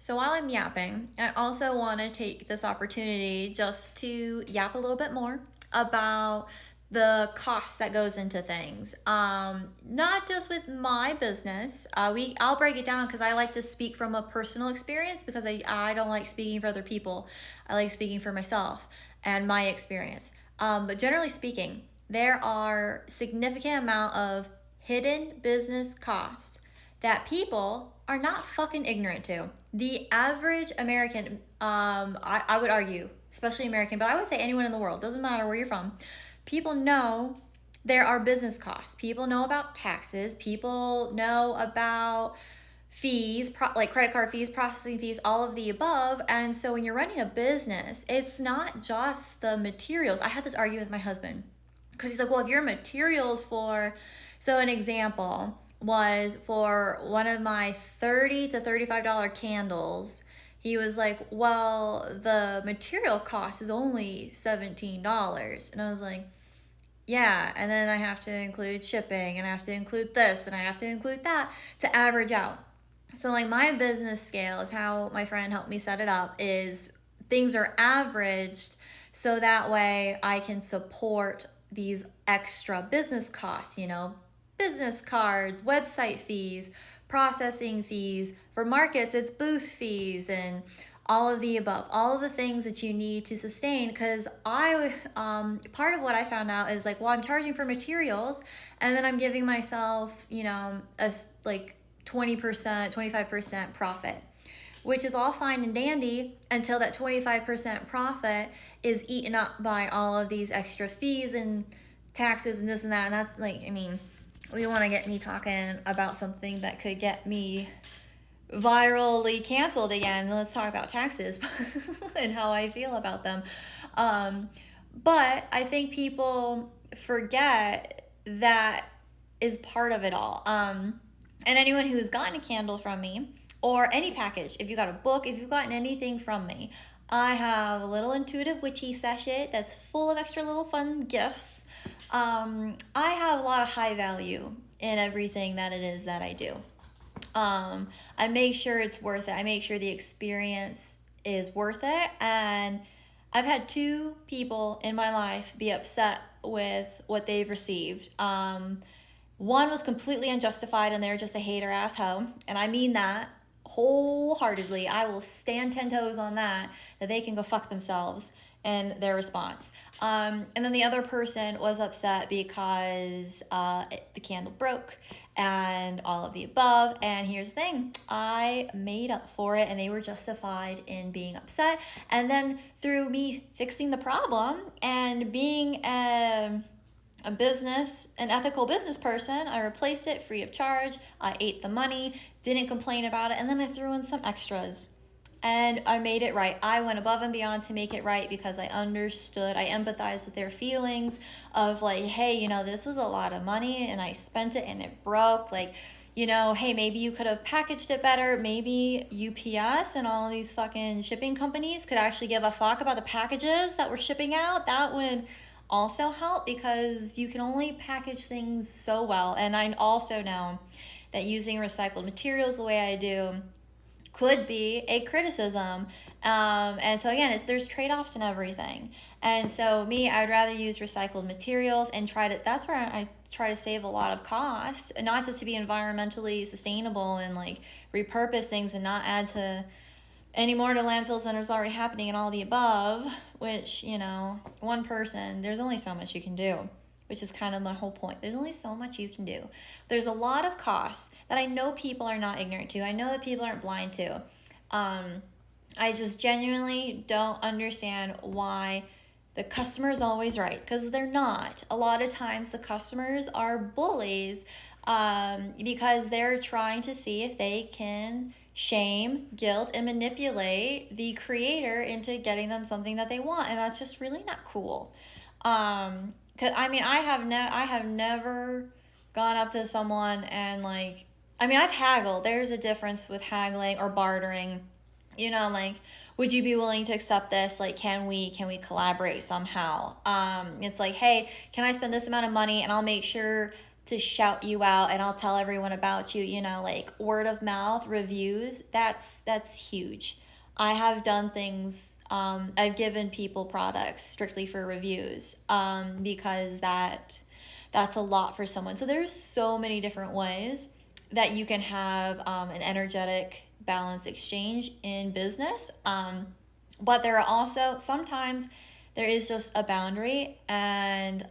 So while I'm yapping, I also want to take this opportunity just to yap a little bit more about the cost that goes into things. Not just with my business. I'll break it down because I like to speak from a personal experience because I don't like speaking for other people. I like speaking for myself and my experience. But generally speaking, there are significant amount of hidden business costs that people are not fucking ignorant to. The average American, I would argue, especially American, but I would say anyone in the world, doesn't matter where you're from, people know there are business costs. People know about taxes. People know about fees, like credit card fees, processing fees, all of the above. And so when you're running a business, it's not just the materials. I had this argument with my husband because he's like, well, if your materials for, so an example was for one of my $30 to $35 candles, he was like, well, the material cost is only $17. And I was like, yeah, and then I have to include shipping, and I have to include this, and I have to include that to average out. So like my business scale is how my friend helped me set it up, is things are averaged so that way I can support these extra business costs, business cards, website fees, processing fees. For markets, it's booth fees and all of the above, all of the things that you need to sustain. Because part of what I found out is like, well, I'm charging for materials and then I'm giving myself, a like 20%, 25% profit, which is all fine and dandy until that 25% profit is eaten up by all of these extra fees and taxes and this and that. And that's like, we want to get me talking about something that could get me virally canceled again. Let's talk about taxes and how I feel about them. But I think people forget that is part of it all. And anyone who's gotten a candle from me or any package, if you got a book, if you've gotten anything from me, I have a little intuitive witchy sachet that's full of extra little fun gifts. I have a lot of high value in everything that it is that I do. I make sure it's worth it. I make sure the experience is worth it. And I've had two people in my life be upset with what they've received. One was completely unjustified and they're just a hater asshole. And I mean that wholeheartedly. I will stand 10 toes on that they can go fuck themselves in their response. And then the other person was upset because the candle broke and all of the above. And here's the thing, I made up for it and they were justified in being upset. And then through me fixing the problem and being an ethical business person, I replaced it free of charge. I ate the money, didn't complain about it, and then I threw in some extras. And I made it right. I went above and beyond to make it right because I understood, I empathized with their feelings of like, hey, this was a lot of money and I spent it and it broke. Like, hey, maybe you could have packaged it better. Maybe UPS and all these fucking shipping companies could actually give a fuck about the packages that we're shipping out. That would also help because you can only package things so well. And I also know that using recycled materials the way I do could be a criticism. And so again, there's trade-offs in everything. And so I'd rather use recycled materials and that's where I try to save a lot of cost, and not just to be environmentally sustainable and like repurpose things and not add to any more to landfills than is already happening and all the above, which, one person, there's only so much you can do, which is kind of my whole point. There's only so much you can do. There's a lot of costs that I know people are not ignorant to. I know that people aren't blind to. I just genuinely don't understand why the customer is always right, because they're not. A lot of times the customers are bullies because they're trying to see if they can shame, guilt, and manipulate the creator into getting them something that they want, and that's just really not cool. Cause I have never gone up to someone and like, I've haggled. There's a difference with haggling or bartering. Like, would you be willing to accept this? Like, can we collaborate somehow? It's like, hey, can I spend this amount of money and I'll make sure to shout you out and I'll tell everyone about you, you know, like word of mouth reviews, that's huge. I have done things, I've given people products strictly for reviews, because that's a lot for someone. So there's so many different ways that you can have, an energetic balance exchange in business. But there are also sometimes there is just a boundary and,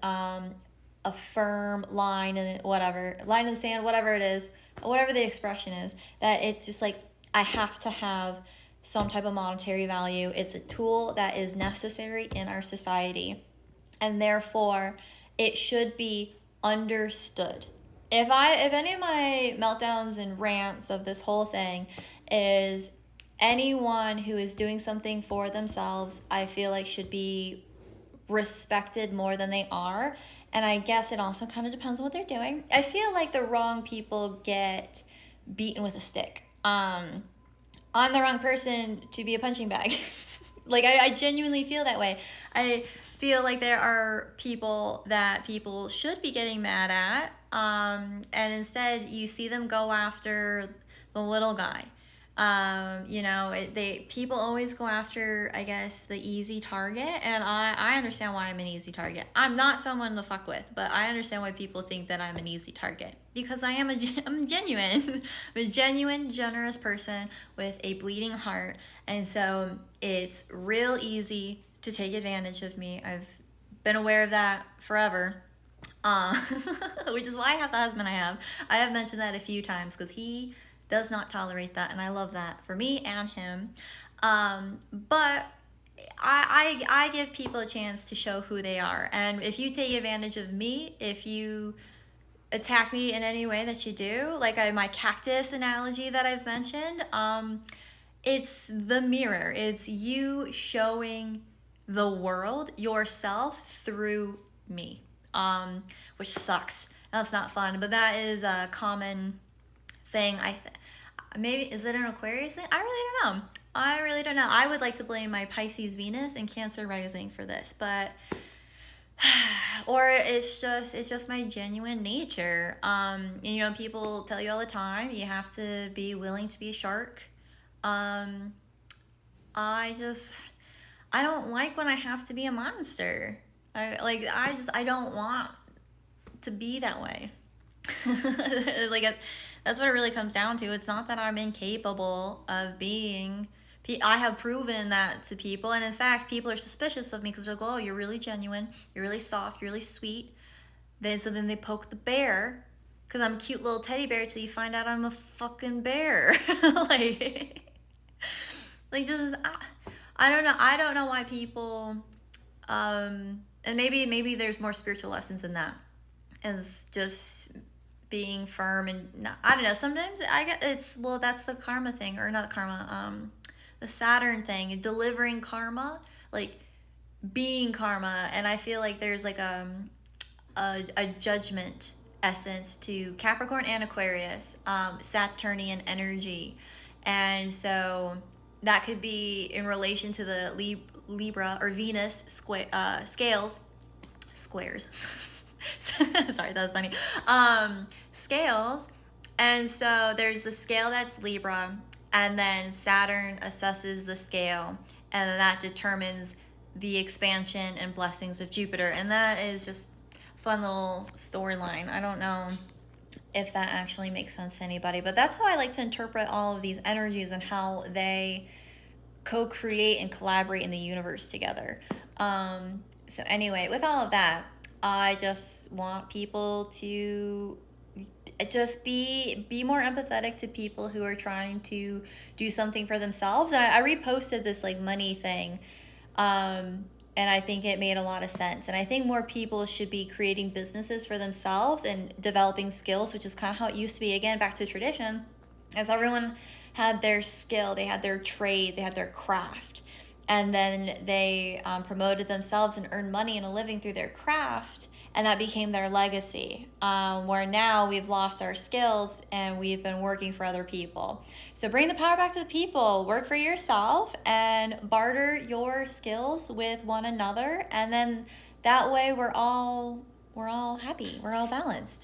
a firm line and whatever line in the sand, whatever it is, whatever the expression is, that it's just like I have to have some type of monetary value. It's a tool that is necessary in our society, and therefore it should be understood. If any of my meltdowns and rants of this whole thing is anyone who is doing something for themselves, I feel like should be respected more than they are. And I guess it also kind of depends on what they're doing. I feel like the wrong people get beaten with a stick. I'm the wrong person to be a punching bag. Like, I genuinely feel that way. I feel like there are people that people should be getting mad at, and instead you see them go after the little guy. You know, they people always go after, I guess, the easy target, and I understand why I'm an easy target. I'm not someone to fuck with, but I understand why people think that I'm an easy target, because I'm genuine. I'm a genuine, generous person with a bleeding heart, and so it's real easy to take advantage of me. I've been aware of that forever. Uh, which is why I have the husband I have. I have mentioned that a few times because he does not tolerate that, and I love that for me and him. But I give people a chance to show who they are, and if you take advantage of me, if you attack me in any way that you do, like my cactus analogy that I've mentioned, it's the mirror. It's you showing the world yourself through me, which sucks. That's not fun, but that is a common thing. Maybe is it an Aquarius thing? I really don't know. I would like to blame my Pisces Venus and Cancer rising for this, but or it's just my genuine nature. You know, people tell you all the time you have to be willing to be a shark. Um, I just I don't like when I have to be a monster. I don't want to be that way. like that's what it really comes down to. It's not that I'm incapable of being. I have proven that to people, and in fact, people are suspicious of me because they're like, "Oh, you're really genuine. You're really soft. You're really sweet." So then they poke the bear because I'm a cute little teddy bear till you find out I'm a fucking bear. like, like just I don't know. I don't know why people. And maybe there's more spiritual lessons in that, as just being firm and not, I don't know. Sometimes I get it's well, that's the karma thing, or not karma. The Saturn thing, delivering karma, like being karma, and I feel like there's like a judgment essence to Capricorn and Aquarius, Saturnian energy, and so that could be in relation to the Libra or Venus scales, squares. Sorry, that was funny. Scales, and so there's the scale that's Libra, and then Saturn assesses the scale, and then that determines the expansion and blessings of Jupiter, and that is just fun little storyline. I don't know if that actually makes sense to anybody, but that's how I like to interpret all of these energies and how they co-create and collaborate in the universe together. So anyway, with all of that, I just want people to just be more empathetic to people who are trying to do something for themselves. And I reposted this like money thing, and I think it made a lot of sense. And I think more people should be creating businesses for themselves and developing skills, which is kind of how it used to be. Again, back to tradition, as everyone had their skill, they had their trade, they had their craft, and then they promoted themselves and earned money and a living through their craft, and that became their legacy. Where now we've lost our skills and we've been working for other people. So bring the power back to the people. Work for yourself and barter your skills with one another, and then that way we're all happy. We're all balanced.